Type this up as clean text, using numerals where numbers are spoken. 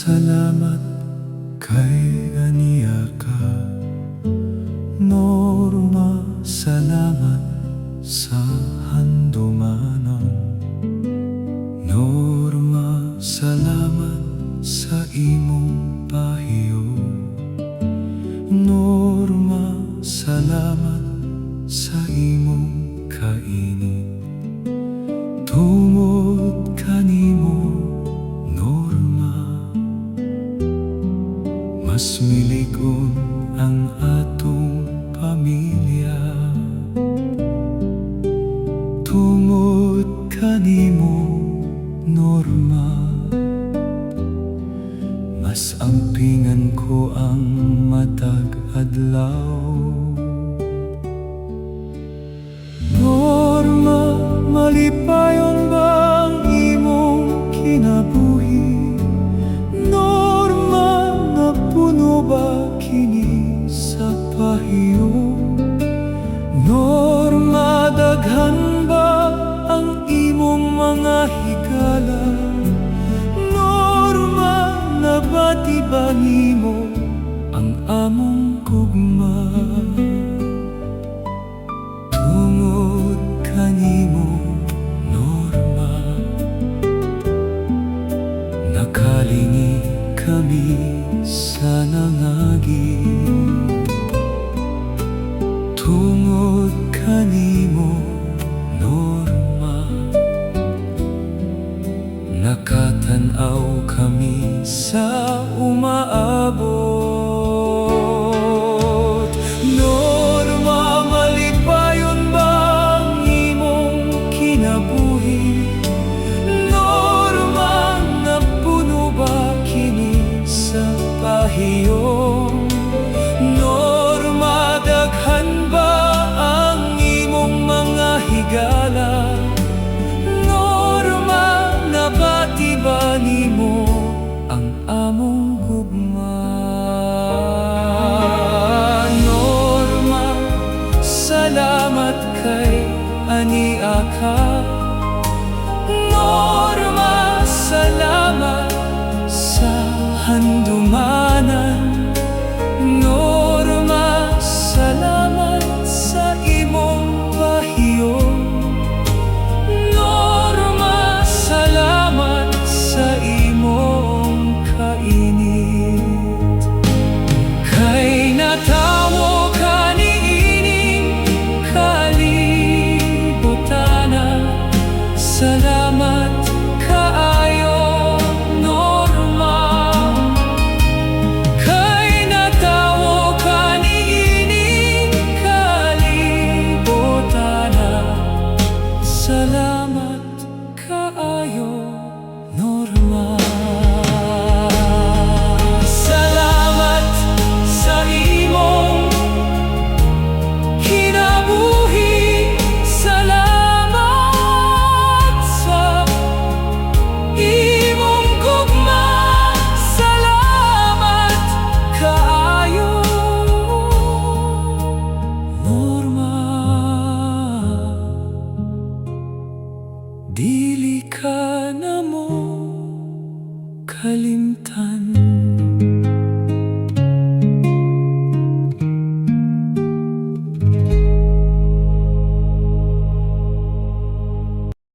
Salamat kay aniya ka, Norma. Salamat sa handumanon, Norma. Salamat sa imong pahiyo, Norma. Salamat sa imong kaini, tungod kanimo, Norma. Mas miligon ang atong pamilya, tungod kanimo, Norma. Mas ampingan ko ang matag adlaw, Norma. Malipayon ba ang imong kinabuhi, Norma? Napuno ba kini sa pahiyo, Norma? Daghan ba ang imong mga higala, Norma? Nabati ba nimo ang among gugma, tungod kanimo, Norma? Nakalingi kami sa nangagi, tungod kanimo, Norma. Nakatanaw kami sa umaabot, Norma. Malipayon ba ang imong kinabuhi, Norma? Napuno ba kini sa pahiyo, Norma? Daghan ba ang imong mga higala, Norma? Nabati ba nimo ang among gugma, Norma? Salamat kay aniya ka, Norma. Salamat sa handumanan, Norma. Salamat sa imong pahiyo, Norma. Salamat sa imong kainit, kay natawo ka niining kalibutana. Salamat kaayo, Norma. Kay natawo ka niining kalibutana. Salamat kaayo, Norma. Salamat sa imong kinabuhi, salamat sa imong gugma, salamat kaayo, Norma. Dili ka na mo kalimtan,